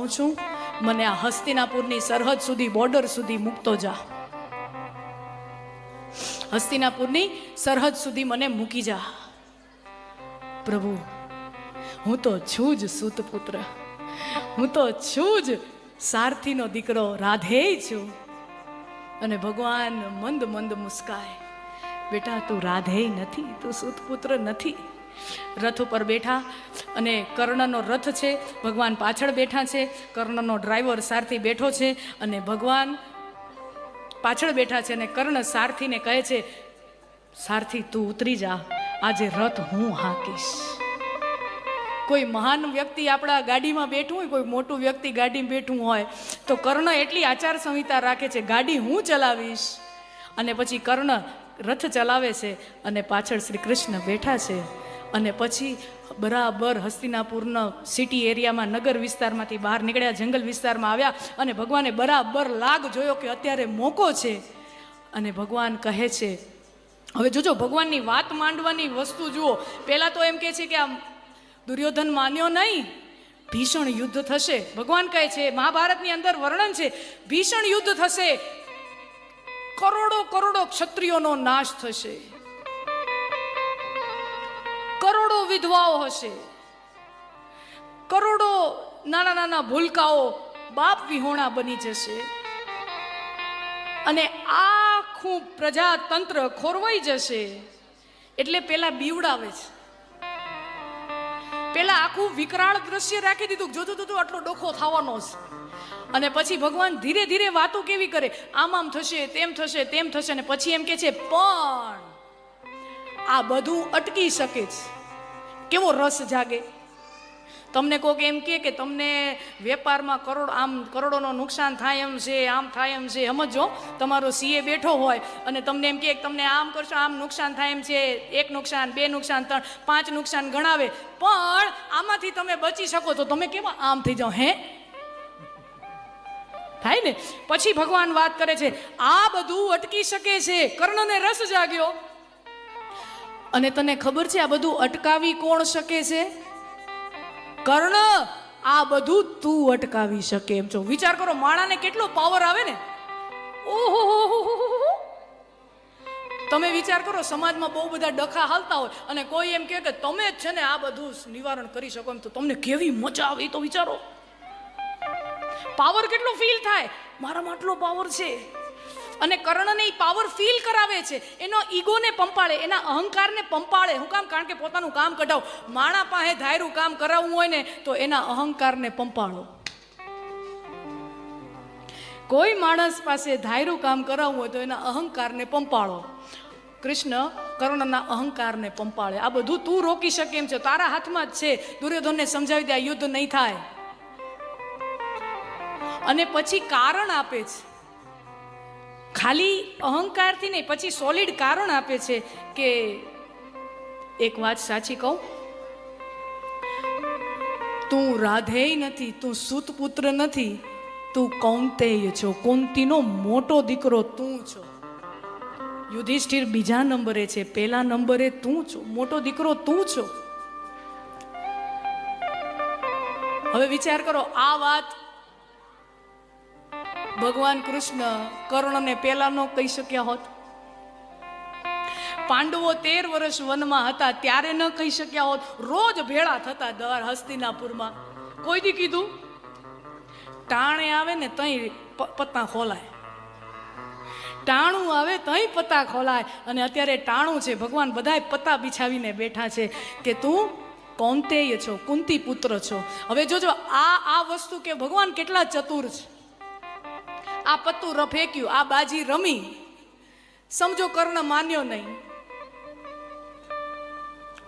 જાઉં છું, મને આ હસ્તિનાપુરની સરહદ સુધી, બોર્ડર સુધી મૂકતો જા. હસ્તિનાપુરની સરહદ સુધી મને મૂકી જા. પ્રભુ, હું તો છું જ સૂતપુત્ર, હું તો છું જ સારથીનો દીકરો, રાધેય છું. અને ભગવાન મંદ મંદ મુસ્કાય, બેટા તું રાધેય નથી, તું સૂતપુત્ર નથી. રથ ઉપર બેઠા અને કર્ણનો રથ છે, ભગવાન પાછળ બેઠા છે, કર્ણનો ડ્રાઈવર સારથી બેઠો છે અને ભગવાન પાછળ બેઠા છે. અને કર્ણ સારથીને કહે છે, સારથી તું ઉતરી જા, આજે રથ હું હાંકીશ. કોઈ મહાન વ્યક્તિ આપણા ગાડીમાં બેઠું હોય, કોઈ મોટું વ્યક્તિ ગાડીમાં બેઠું હોય તો કર્ણ એટલી આચાર સંહિતા રાખે છે, ગાડી હું ચલાવીશ. અને પછી કર્ણ રથ ચલાવે છે અને પાછળ શ્રી કૃષ્ણ બેઠા છે. અને પછી બરાબર હસ્તિનાપુરના સિટી એરિયામાં, નગર વિસ્તારમાંથી બહાર નીકળ્યા, જંગલ વિસ્તારમાં આવ્યા અને ભગવાને બરાબર લાગ જોયો કે અત્યારે મોકો છે. અને ભગવાન કહે છે, હવે જોજો ભગવાનની વાત માંડવાની વસ્તુ જુઓ. પહેલાં તો એમ કહે છે કે આમ દુર્યોધન માન્યો નહીં, ભીષણ યુદ્ધ થશે. ભગવાન કહે છે, મહાભારતની અંદર વર્ણન છે, ભીષણ યુદ્ધ થશે, કરોડો કરોડો ક્ષત્રિયોનો નાશ થશે, કરોડો વિધવાઓ હશે, કરોડો નાના નાના ભૂલકાઓ બાપ વિહોણા બની જશે અને આખું પ્રજાતંત્ર ખોરવાઈ જશે. એટલે પેલા બીવડાવે છે, પેલા આખું વિકરાળ દ્રશ્ય રાખી દીધું, જોતું જોતું આટલો ડોખો થવાનો છે. અને પછી ભગવાન ધીરે ધીરે વાતો કેવી કરે, આમ આમ થશે, તેમ થશે, તેમ થશે. અને પછી એમ કે છે, પણ આ બધું અટકી શકે છે. કેવો રસ જાગે. તમને કોક એમ કે તમને વેપારમાં કરોડોનો નુકસાન થાય એમ છે, આમ થાય એમ છે. સમજો, તમારો સીએ બેઠો હોય અને તમને એમ કે તમને આમ કરશો, આમ નુકસાન થાય એમ છે, 1 નુકસાન, 2 નુકસાન, 3, 5 નુકસાન ગણાવે, પણ આમાંથી તમે બચી શકો તો તમે કેવા આમ થઈ જાઓ, હે થાય ને. પછી ભગવાન વાત કરે છે, આ બધું અટકી શકે છે. કર્ણને રસ જાગ્યો. અને તને ખબર છે આ બધું અટકાવી કોણ શકે છે? કર્ણ, આ બધું તું અટકાવી શકે એમ છો. વિચાર કરો, માણાને કેટલો પાવર આવે ને. ઓહો, તમે વિચાર કરો, સમાજમાં બહુ બધા ડખા હાલતા હોય અને કોઈ એમ કહે કે તમે જ છે ને આ બધું નિવારણ કરી શકો એમ, તો તમને કેવી મજા આવે. તો વિચારો, પાવર કેટલો ફીલ થાય, મારામાં આટલો પાવર છે. અને કર્ણને એ પાવર ફીલ કરાવે છે, એનો ઈગોને પંપાળે, એના અહંકારને પંપાળે. હું કામ? કારણ કે પોતાનું કામ કઢાવ. માણા પાસે ધાયરું કામ કરાવવું હોય ને તો એના અહંકારને પંપાળો. કોઈ માણસ પાસે ધાયરું કામ કરાવવું હોય તો એના અહંકારને પંપાળો. કૃષ્ણ કર્ણના અહંકારને પંપાળે. આ બધું તું રોકી શકે એમ છે, તારા હાથમાં જ છે. દુર્યોધનને સમજાવી દે, આ યુદ્ધ નહીં થાય. અને પછી કારણ આપે છે, ખાલી અહંકારથી નહીં, પછી સોલિડ કારણ આપે છે કે એક વાત સાચી કહું, તું રાધેય નથી, તું સૂતપુત્ર નથી, તું કૌંતેય છો, કુંતીનો મોટો દીકરો તું છો. યુધિષ્ઠિર બીજા નંબરે છે, પહેલા નંબરે તું છો, મોટો દીકરો તું છો. હવે વિચાર કરો, આ વાત ભગવાન કૃષ્ણ કર્ણને પહેલા ન કહી શક્યા હોત? પાંડવો 13 વર્ષ વનમાં હતા ત્યારે ન કહી શક્યા હોત? રોજ ભેળા થતા દર હસ્તિનાપુરમાં, કોઈ દી કીધું? ટાણે આવે ને તઈ પત્તા ખોલાય, ટાણું આવે તઈ પત્તા ખોલાય. અને અત્યારે ટાણું છે, ભગવાન બધાય પત્તા બિછાવીને બેઠા છે કે તું કૌંતેય છો, કુંતી પુત્ર છો. હવે જોજો આ વસ્તુ કે ભગવાન કેટલા ચતુર છે. આ પત્તું ફેંક્યું, આ બાજી રમી, સમજો કર્ણ માન્યો નહીં.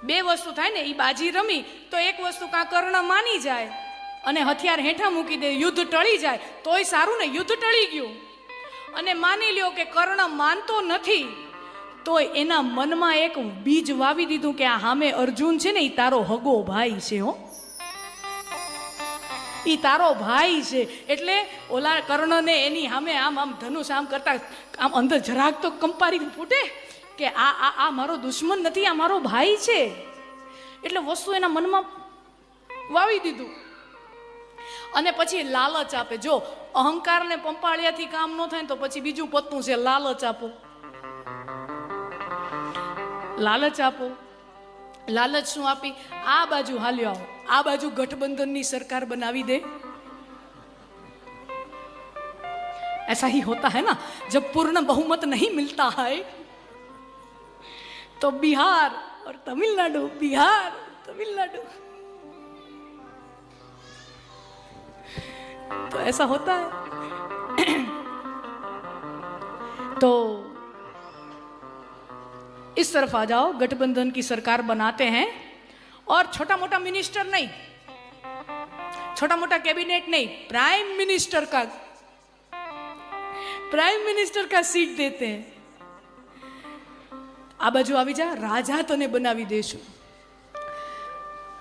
2 વસ્તુ થાય ને, એ બાજી રમી તો એક વસ્તુ કાં કર્ણ માની જાય અને હથિયાર હેઠા મૂકી દે, યુદ્ધ ટળી જાય તોય સારું ને, યુદ્ધ ટળી ગયું. અને માની લ્યો કે કર્ણ માનતો નથી તો એના મનમાં એક બીજ વાવી દીધું કે આ સામે અર્જુન છે ને, એ તારો હગો ભાઈ છે. હો, એ તારો ભાઈ છે. એટલે ઓલા કર્ણને એની સામે આમ આમ ધનુષ આમ કરતા આમ અંદર જરાક તો કંપારી ફૂટે કે આ મારો દુશ્મન નથી, આ મારો ભાઈ છે. એટલે વસ્તુ એના મનમાં વાવી દીધું. અને પછી લાલચ આપે. જો અહંકારને પંપાળિયાથી કામ ન થાય ને તો પછી બીજું પત્તું છે, લાલચ આપો. લાલચ આપો. લાલચ શું આપી? આ બાજુ હાલ્યો આવો, આ બાજુ ગઠબંધનની સરકાર બનાવી દે. ऐसा ही होता है ना, जब पूर्ण बहुमत नहीं मिलता है तो बिहार और तमिलनाडु, बिहार तमिलनाडु, तो ऐसा होता है. तो इस तरफ आ जाओ, गठबंधन की सरकार बनाते हैं और छोटा मोटा मिनिस्टर नहीं, छोटा मोटा कैबिनेट नहीं, प्राइम मिनिस्टर का सीट देते हैं. આ બાજુ આવી જા, રાજા તને બનાવી દેશું.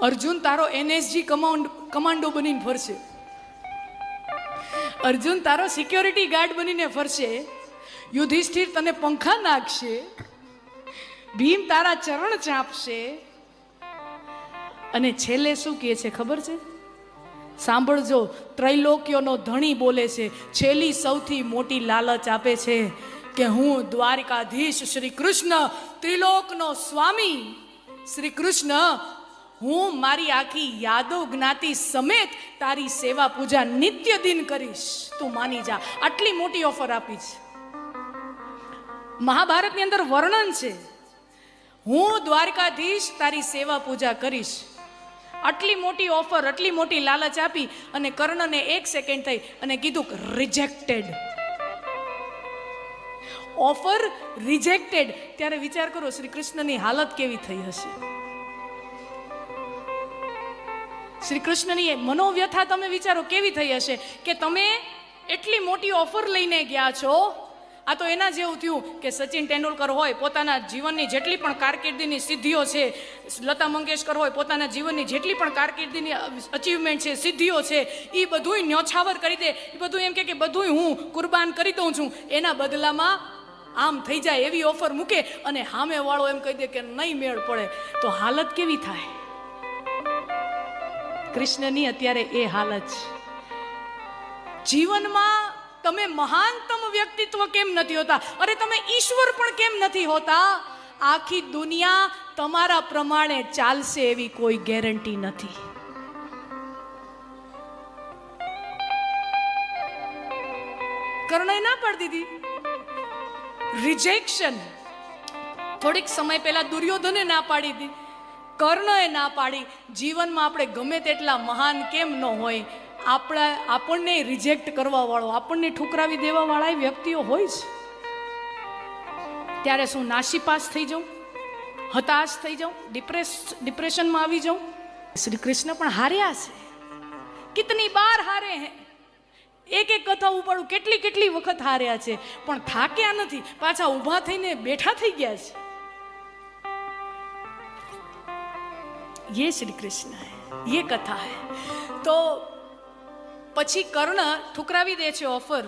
અર્જુન તારો એનએસજી કમાન્ડો બનીને ફરશે. અર્જુન તારો સિક્યોરિટી ગાર્ડ બનીને ફરશે. યુધિષ્ઠિર તને પંખા નાખશે. ભીમ તારા ચરણ ચાપશે. અને છેલ્લે શું કહે છે ખબર છે? સાંભળજો, ત્રૈલોક્યનો ધણી બોલે છે, છેલ્લી સૌથી મોટી લાલચ આપે છે કે હું દ્વારિકાધીશ શ્રી કૃષ્ણ, ત્રિલોકનો સ્વામી શ્રી કૃષ્ણ, હું મારી આખી યાદવ જ્ઞાતિ સમેત તારી સેવા પૂજા નિત્ય દિન કરીશ, તું માની જા. આટલી મોટી ઓફર આપી છે. મહાભારતની અંદર વર્ણન છે, હું દ્વારકાધીશ તારી સેવા પૂજા કરીશ. આટલી મોટી ઓફર, આટલી મોટી લાલચ આપી અને કર્ણને 1 સેકન્ડ થઈ અને કીધું રિજેક્ટેડ. Offer rejected. ત્યારે વિચાર કરો શ્રી કૃષ્ણની હાલત કેવી થઈ હશે. શ્રી કૃષ્ણની મનોવ્યથા તમે વિચારો કેવી થઈ હશે કે તમે એટલી મોટી ઓફર લઈને ગયા છો. આ તો એના જેવું થયું કે સચિન તેંડુલકર હોય, પોતાના જીવનની જેટલી પણ કારકિર્દીની સિદ્ધિઓ છે, લતા મંગેશકર હોય, પોતાના જીવનની જેટલી પણ કારકિર્દીની અચીવમેન્ટ છે, સિદ્ધિઓ છે, એ બધુંય ન્યોછાવર કરી દે. એ બધું એમ કે બધુંય હું કુરબાન કરી દઉં છું, એના બદલામાં આમ થઈ જાય એવી ઓફર મૂકે અને સામે વાળો એમ કહી દે કે નહીં મેળ પડે, તો હાલત કેવી થાય? કૃષ્ણની અત્યારે એ હાલત છે. જીવનમાં તમે મહાનતમ વ્યક્તિત્વ કેમ નથી હોતા? અરે તમે ઈશ્વર પણ કેમ નથી હોતા? આખી દુનિયા તમારા પ્રમાણે ચાલશે એવી કોઈ ગેરંટી નથી. કર્ણએ ના પાડી દીધી, રિજેક્શન. થોડીક સમય પહેલા દુર્યોધને ના પાડી હતી, કર્ણએ ના પાડી. જીવનમાં આપણે ગમે તેટલા મહાન કેમ ન હોય, આપણને રિજેક્ટ કરવા વાળો, આપણને ઠુકરાવી દેવા વાળા વ્યક્તિઓ હોય છે. ત્યારે શું નાસીપાસ થઈ જાઉં, હતાશ થઈ જાઉં, ડિપ્રેશનમાં આવી જાઉં? શ્રી કૃષ્ણ પણ હાર્યા છે. કિતની બાર હારે હે. એક કથા ઉપાડું, કેટલી વખત હાર્યા છે, પણ થાક્યા નથી. પાછા ઊભા થઈને બેઠા થઈ ગયા છે. ये श्री कृष्ण है, ये कथा है. तो પછી કર્ણ ઠુકરાવી દે છે ઓફર.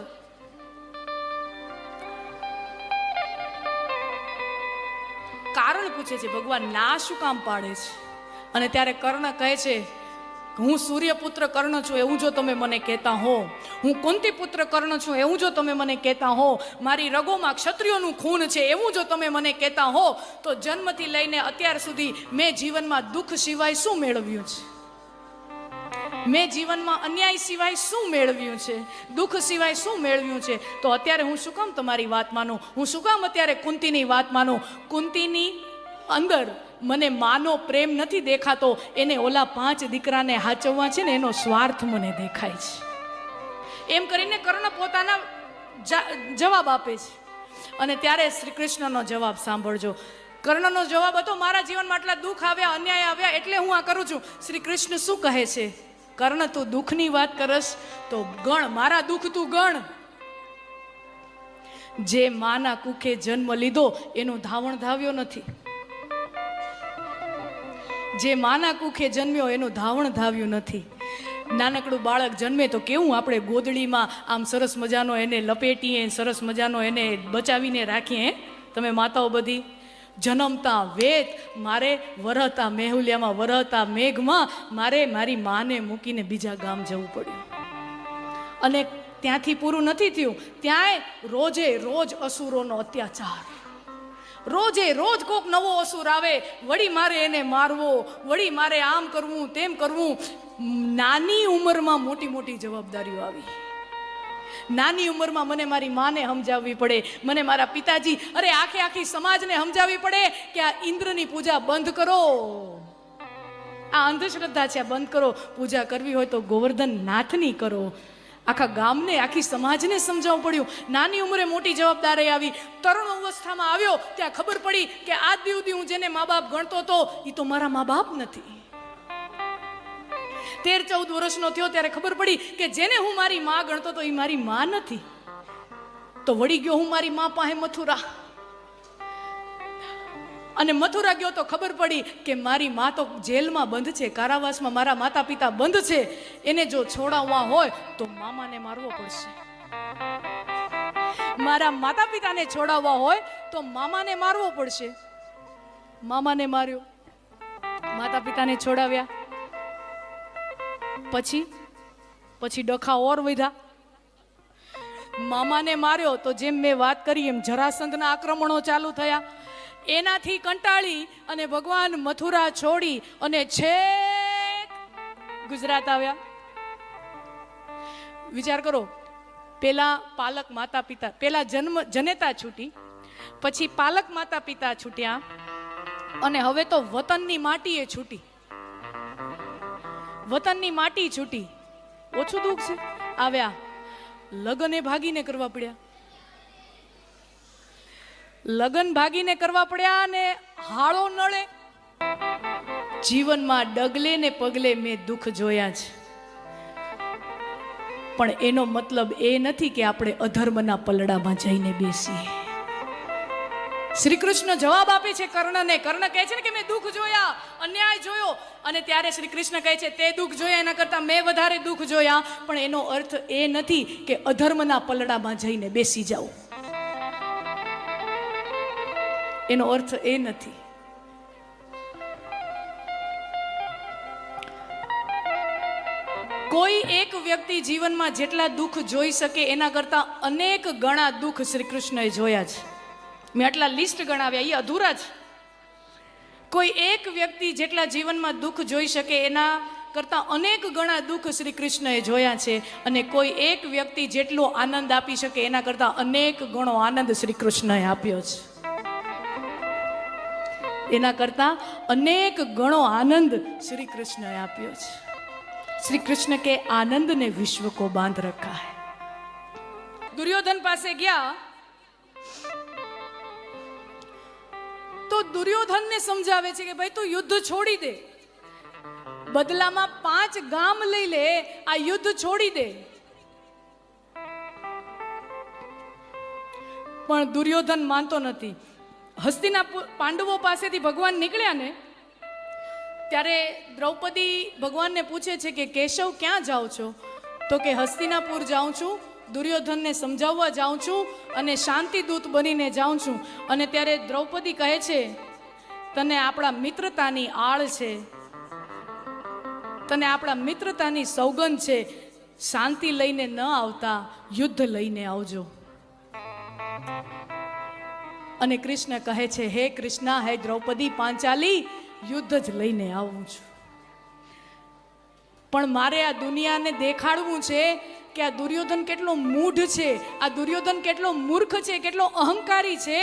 કારણ પૂછે છે, ભગવાન ના શું કામ પાડે છે? અને ત્યારે કર્ણ કહે છે, હું સૂર્યપુત્ર કર્ણ છું એવું જો તમે મને કહેતા હો, હું કુંતી પુત્ર કર્ણ છું એવું જો તમે મને કહેતા હો, મારી રગોમાં ક્ષત્રિયોનું ખૂન છે એવું જો તમે મને કહેતા હો, તો જન્મથી લઈને અત્યાર સુધી મેં જીવનમાં દુઃખ સિવાય શું મેળવ્યું છે? મેં જીવનમાં અન્યાય સિવાય શું મેળવ્યું છે? દુઃખ સિવાય શું મેળવ્યું છે? તો અત્યારે હું શું કામ તમારી વાત માનું? હું શું કામ અત્યારે કુંતીની વાત માનું? કુંતીની અંદર મને માનો પ્રેમ નથી દેખાતો, એને ઓલા 5 દીકરાને હાચવવા છે ને એનો સ્વાર્થ મને દેખાય છે. એમ કરીને કર્ણ પોતાના જવાબ આપે છે. અને ત્યારે શ્રી કૃષ્ણનો જવાબ સાંભળજો. કર્ણનો જવાબ હતો, મારા જીવનમાં આટલા દુઃખ આવ્યા, અન્યાય આવ્યા, એટલે હું આ કરું છું. શ્રી કૃષ્ણ શું કહે છે? કર્ણ, તું દુઃખની વાત કરસ તો ગણ, મારા દુઃખ તું ગણ. જે માના કુખે જન્મ લીધો એનું ધાવણ ધાવ્યો નથી. જે માના કુખે જન્મ્યો એનું ધાવણ ધાવ્યું નથી. નાનકડું બાળક જન્મે તો કેવું આપણે ગોદડીમાં આમ સરસ મજાનો એને લપેટીએ, સરસ મજાનો એને બચાવીને રાખીએ. તમે માતાઓ બધી જન્મતા વેત મારે વરહતા મેહુલિયામાં વરહતા મેઘમાં મારે મારી માને મૂકીને બીજા ગામ જવું પડ્યું. અને ત્યાંથી પૂરું નથી થયું, ત્યાંય રોજે રોજ અસુરોનો અત્યાચાર, રોજે રોજ કોક નવો અસુર આવે, વળી મારે એને મારવો, વળી મારે આમ કરવું તેમ કરવું. નાની ઉંમરમાં મોટી મોટી જવાબદારીઓ આવી. નાની ઉંમરમાં મને મારી માને સમજાવવી પડે, મને મારા પિતાજી, અરે આખી સમાજને સમજાવવી પડે કે આ ઇન્દ્રની પૂજા બંધ કરો, આ અંધશ્રદ્ધા છે, આ બંધ કરો. પૂજા કરવી હોય તો ગોવર્ધન નાથની કરો. આખા ગામને, આખી સમાજને સમજાવવું પડ્યું. નાની ઉંમરે મોટી જવાબદારી આવી. તરુણ અવસ્થામાં આવ્યો ત્યાં ખબર પડી કે આજ સુધી હું જેને મા બાપ ગણતો હતો એ તો મારા મા બાપ નથી. 13-14 વર્ષનો થયો ત્યારે ખબર પડી કે જેને હું મારી માં ગણતો હતો એ મારી માં નથી. તો વળી ગયો હું મારી માં પાસે મથુરા, અને મથુરા ગયો તો ખબર પડી કે મારી માં તો જેલમાં બંધ છે, કારાવાસમાં મારા માતા પિતા બંધ છે. એને જો છોડાવવા હોય તો મામાને મારવો પડશે. મારા માતા પિતાને છોડાવવા હોય તો મામાને મારવો પડશે. મામાને માર્યો, માતા પિતાને છોડાવ્યા, પછી ડખા ઓર વધ્યા. મામાને માર્યો તો જેમ મેં વાત કરી એમ જરાસંધના આક્રમણો ચાલુ થયા. એનાથી કંટાળી અને ભગવાન મથુરા છોડી અને છેક ગુજરાત આવ્યા. વિચાર કરો, પેલા પાલક માતા પિતા, પેલા જનેતા છૂટી, પછી પાલક માતા પિતા છૂટ્યા, અને હવે તો વતનની માટીએ છૂટી. વતનની માટી છૂટી, ઓછું દુઃખ છે? આવ્યા, લગ્ને ભાગીને કરવા પડ્યા. લગ્ન ભાગીને કરવા પડ્યા અને હાળો નળે. જીવનમાં ડગલે ને પગલે મેં દુઃખ જોયા છે, પણ એનો મતલબ એ નથી કે આપણે અધર્મના પલડામાં જઈને બેસીએ. શ્રી કૃષ્ણ જવાબ આપે છે કર્ણને. કર્ણ કહે છે ને કે મેં દુઃખ જોયા, અન્યાય જોયો, અને ત્યારે શ્રી કૃષ્ણ કહે છે તે દુઃખ જોયા એના કરતા મેં વધારે દુઃખ જોયા. પણ એનો અર્થ એ નથી કે અધર્મના પલડામાં જઈને બેસી જાઓ. એનો અર્થ એ નથી. કોઈ એક વ્યક્તિ જીવનમાં જેટલા દુઃખ જોઈ શકે એના કરતા અનેક ગણા દુઃખ શ્રી કૃષ્ણએ જોયા છે. મેં આટલા લિસ્ટ ગણાવ્યા, એ અધૂરા છે. કોઈ એક વ્યક્તિ જેટલા જીવનમાં દુઃખ જોઈ શકે એના કરતા અનેક ગણા દુઃખ શ્રી કૃષ્ણએ જોયા છે, અને કોઈ એક વ્યક્તિ જેટલો આનંદ આપી શકે એના કરતા અનેક ગણો આનંદ શ્રી કૃષ્ણએ આપ્યો છે. એના કરતા અનેક ગણો આનંદ શ્રી કૃષ્ણએ આપ્યો છે. શ્રી કૃષ્ણ કે આનંદ ને વિશ્વ કો બાંધ રખા है. દુર્યોધન પાસે ગયા તો દુર્યોધનને સમજાવે છે કે ભાઈ તું યુદ્ધ છોડી દે, બદલામાં 5 ગામ લઈ લે, આ યુદ્ધ છોડી દે. પણ દુર્યોધન માનતો નથી. હસ્તિનાપુર પાંડવો પાસેથી ભગવાન નીકળ્યા ને ત્યારે દ્રૌપદી ભગવાનને પૂછે છે કે કેશવ ક્યાં જાઓ છો? તો કે હસ્તિનાપુર જાઉં છું, દુર્યોધનને સમજાવવા જાઉં છું અને શાંતિદૂત બનીને જાઉં છું. અને ત્યારે દ્રૌપદી કહે છે તને આપણા મિત્રતાની આળ છે, તને આપણા મિત્રતાની સોગંદ છે, શાંતિ લઈને ન આવતા યુદ્ધ લઈને આવજો. અને કૃષ્ણ કહે છે હે કૃષ્ણ, હે દ્રૌપદી પાંચાલી, યુદ્ધ જ લઈને આવું છું. પણ મારે આ દુનિયાને દેખાડવું છે કે આ દુર્યોધન કેટલો મૂઢ છે, આ દુર્યોધન કેટલો મૂર્ખ છે, કેટલો અહંકારી છે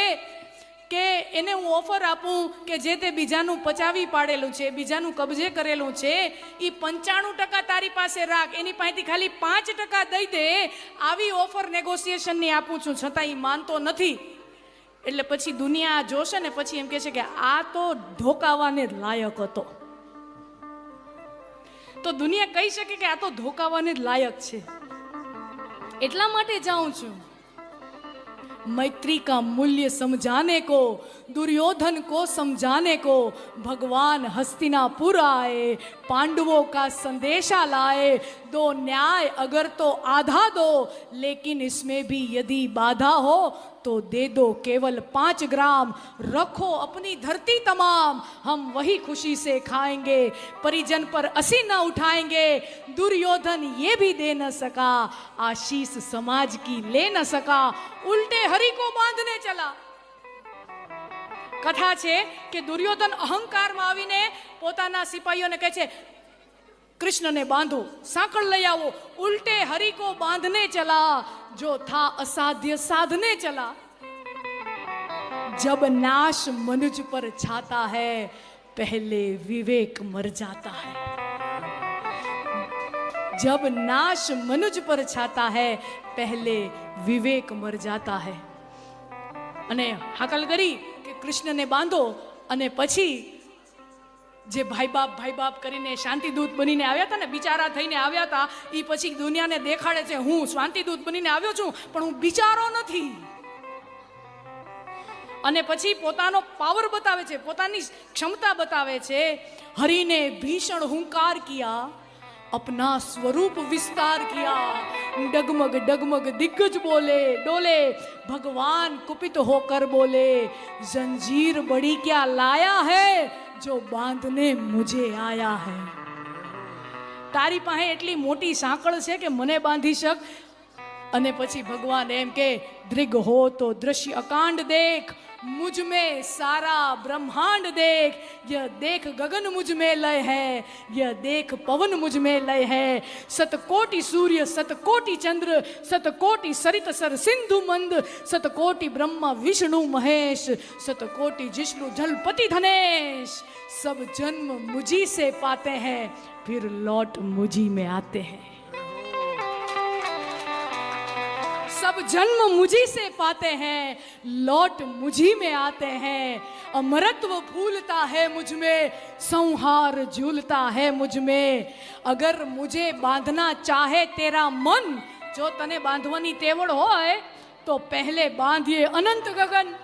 કે એને હું ઓફર આપું કે જે તે બીજાનું પચાવી પાડેલું છે, બીજાનું કબજે કરેલું છે, એ 95% તારી પાસે રાખ, એની પાસેથી ખાલી 5% દઈ દે, આવી ઓફર નેગોશિએશનની આપું છું. છતાં એ માનતો નથી. એટલે પછી દુનિયા જોશે ને પછી એમ કહે છે કે આ તો ધોકાવાને જ લાયક હતો. તો દુનિયા કહી શકે કે આ તો ધોકાવાને જ લાયક છે, એટલા માટે જાઉં છું. मैत्री का मूल्य समझाने को, दुर्योधन को समझाने को भगवान हस्तिनापुर आए, पांडवों का संदेशा लाए, दो न्याय अगर तो आधा दो, लेकिन इसमें भी यदि बाधा हो तो दे दो केवल 5 ग्राम, रखो अपनी धरती तमाम, हम वही खुशी से खाएंगे, परिजन पर असी न उठाएंगे, दुर्योधन ये भी दे न सका, आशीष समाज की ले न सका, उल्टे हरि को बांधने चला। कथा छे कि दुर्योधन अहंकार में आवीने पोताना सिपाहीओने कहे छे कृष्ण ने बांधो, सांकल लई आवो, उल्टे हरि को बांधने चला, जो था असाध्य साधने चला। जब नाश मनुज पर छाता है, पहले विवेक मर जाता है। जब नाश मनुज पर छाता है, पहले विवेक मर जाता है। अने हाकल करी कि कृष्ण ने बांधो, अने पछी जे भाई बाप करीने शांतिदूत बनीने आव्या था ने, बिचारा थईने आव्या था, ई पछी दुनियाने देखाड़े छे हूँ शांतिदूत बनीने आव्यो छुं, पण हूँ बिचारो नथी। अने पछी पोतानो पावर बतावे छे, पोतानी क्षमता बतावे छे। हरि ने भीषण हुंकार किया, अपना स्वरूप विस्तार किया, डगमग डगमग दिग्गज बोले डोले, भगवान कुपित होकर बोले, जंजीर बड़ी क्या लाया है, जो बांधने मुझे आया है। तारी पाहे एटली मोटी सांकळ छे के मने बांधी शक। अने पछी भगवान एम के दृग हो तो दृश्य अकांड देख, मुझ में सारा ब्रह्मांड देख, यह देख गगन मुझ में लय है, यह देख पवन मुझ में लय है, सतकोटि सूर्य सतकोटि चंद्र, सतकोटि सरित सर सिंधु मंद, सतकोटि ब्रह्मा विष्णु महेश, सतकोटि जिष्णु जलपति धनेश, सब जन्म मुझी से पाते हैं, फिर लौट मुझी में आते हैं। सब जन्म मुझी से पाते हैं, लौट मुझी में आते हैं। अमरत्व फूलता है मुझ में, संहार झूलता है मुझ में। अगर मुझे बांधना चाहे तेरा मन, जो तने बांधवानी तेवड़ होय तो पहले बांधिए अनंत गगन।